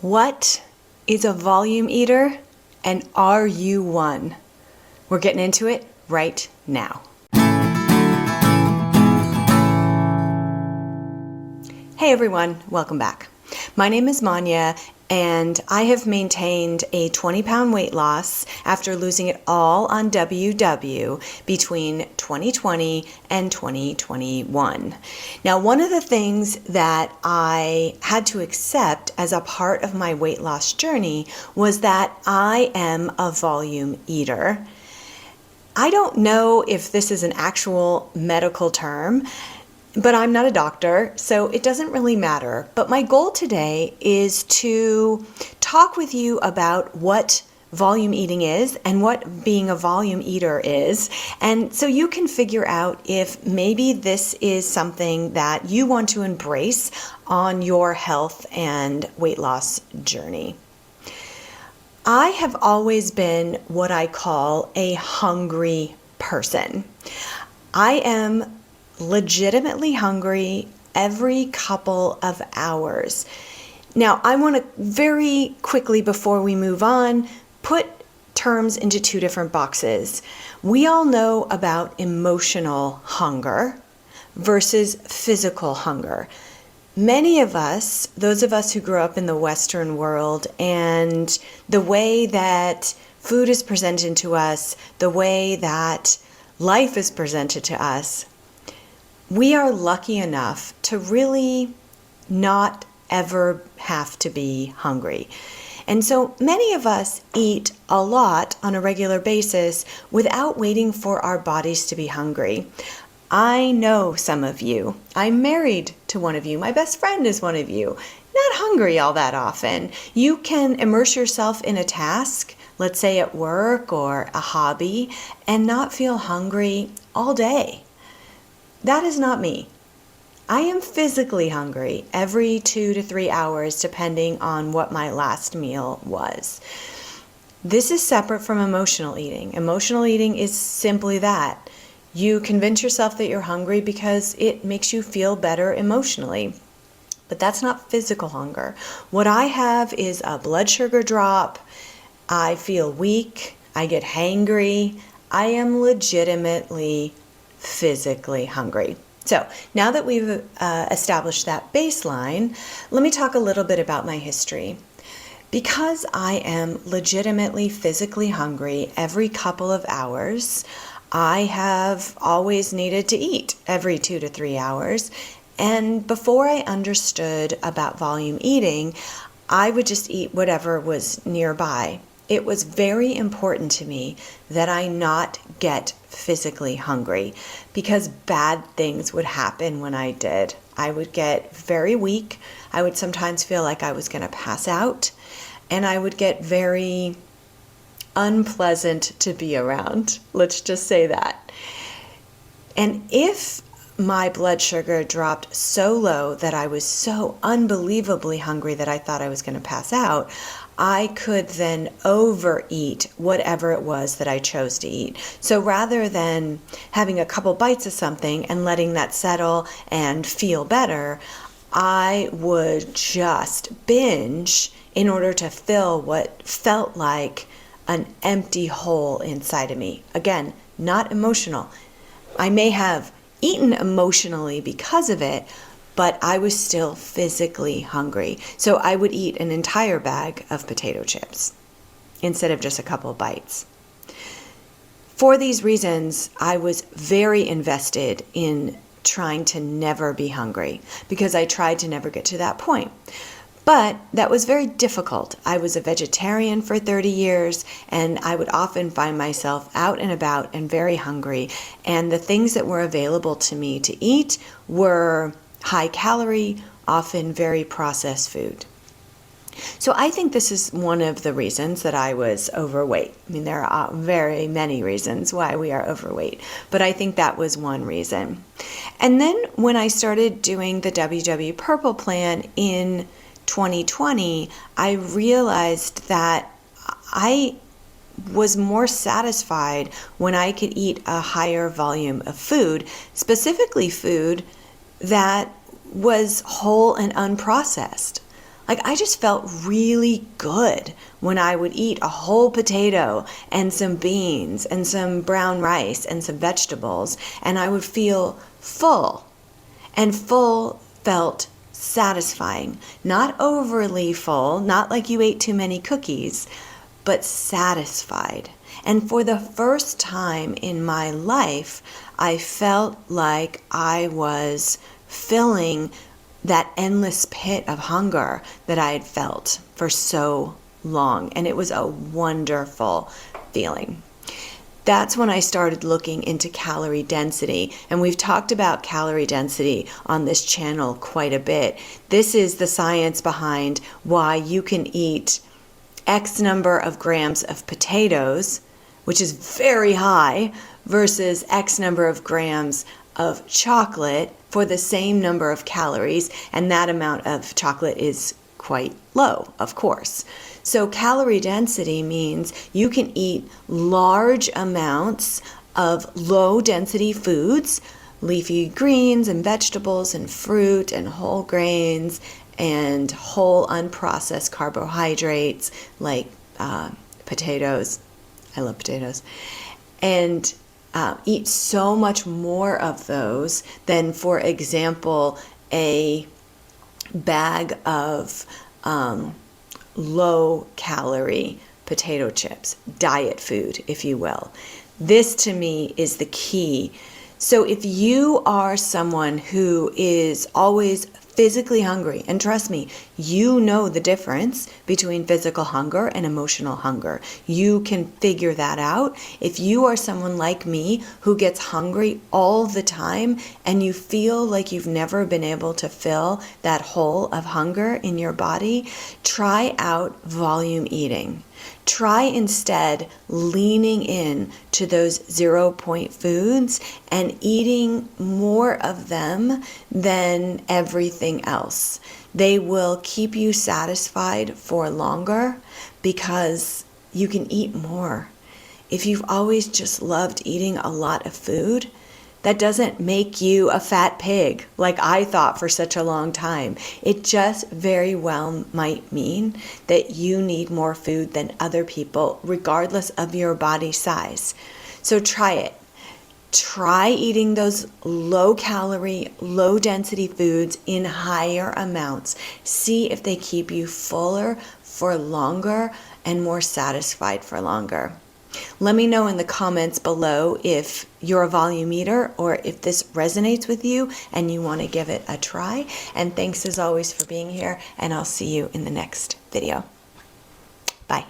What is a volume eater, and are you one? We're getting into it right now. Hey everyone, welcome back. My name is Manya, and I have maintained a 20-pound weight loss after losing it all on WW between 2020 and 2021. Now, one of the things that I had to accept as a part of my weight loss journey was that I am a volume eater. I don't know if this is an actual medical term, but I'm not a doctor, so it doesn't really matter. But my goal today is to talk with you about what volume eating is and what being a volume eater is. And so you can figure out if maybe this is something that you want to embrace on your health and weight loss journey. I have always been what I call a hungry person. I am legitimately hungry every couple of hours. Now, I want to very quickly, before we move on, put terms into two different boxes. We all know about emotional hunger versus physical hunger. Many of us, those of us who grew up in the Western world, and the way that food is presented to us, the way that life is presented to us, we are lucky enough to really not ever have to be hungry. And so many of us eat a lot on a regular basis without waiting for our bodies to be hungry. I know some of you. I'm married to one of you. My best friend is one of you. Not hungry all that often. You can immerse yourself in a task, let's say at work or a hobby, and not feel hungry all day. That is not me. I am physically hungry every 2 to 3 hours, depending on what my last meal was. This is separate from emotional eating. Emotional eating is simply that. You convince yourself that you're hungry because it makes you feel better emotionally. But that's not physical hunger. What I have is a blood sugar drop. I feel weak. I get hangry. I am legitimately physically hungry. So now that we've established that baseline, let me talk a little bit about my history. Because I am legitimately physically hungry every couple of hours, I have always needed to eat every 2 to 3 hours. And before I understood about volume eating, I would just eat whatever was nearby. It was very important to me that I not get physically hungry because bad things would happen when I did. I would get very weak. I would sometimes feel like I was going to pass out, and I would get very unpleasant to be around. Let's just say that. And if my blood sugar dropped so low that I was so unbelievably hungry that I thought I was going to pass out, I could then overeat whatever it was that I chose to eat. So rather than having a couple bites of something and letting that settle and feel better, I would just binge in order to fill what felt like an empty hole inside of me. Again, not emotional. I may have eaten emotionally because of it, but I was still physically hungry. So I would eat an entire bag of potato chips instead of just a couple of bites. For these reasons, I was very invested in trying to never be hungry because I tried to never get to that point. But that was very difficult. I was a vegetarian for 30 years, and I would often find myself out and about and very hungry. And the things that were available to me to eat were high calorie, often very processed food. So I think this is one of the reasons that I was overweight. I mean, there are very many reasons why we are overweight, but I think that was one reason. And then when I started doing the WW Purple Plan in 2020, I realized that I was more satisfied when I could eat a higher volume of food, specifically food that was whole and unprocessed, Like, I just felt really good when I would eat a whole potato and some beans and some brown rice and some vegetables, and I would feel full. And full felt satisfying. Not overly full, not like you ate too many cookies, but satisfied. And for the first time in my life, I felt like I was filling that endless pit of hunger that I had felt for so long. And it was a wonderful feeling. That's when I started looking into calorie density. And we've talked about calorie density on this channel quite a bit. This is the science behind why you can eat X number of grams of potatoes, which is very high, versus X number of grams of chocolate for the same number of calories, and that amount of chocolate is quite low, of course. So calorie density means you can eat large amounts of low density foods, leafy greens and vegetables and fruit and whole grains and whole unprocessed carbohydrates like potatoes. I love potatoes. And eat so much more of those than, for example, a bag of low calorie potato chips, diet food, if you will. This to me is the key. So if you are someone who is always physically hungry, and trust me, you know the difference between physical hunger and emotional hunger. You can figure that out. If you are someone like me who gets hungry all the time and you feel like you've never been able to fill that hole of hunger in your body, try out volume eating. Try instead leaning in to those 0-point foods and eating more of them than everything else. They will keep you satisfied for longer because you can eat more. If you've always just loved eating a lot of food, that doesn't make you a fat pig like I thought for such a long time. It just very well might mean that you need more food than other people, regardless of your body size. So try it. Try eating those low calorie, low density foods in higher amounts. See if they keep you fuller for longer and more satisfied for longer. Let me know in the comments below if you're a volume eater or if this resonates with you and you want to give it a try. And thanks as always for being here, and I'll see you in the next video. Bye.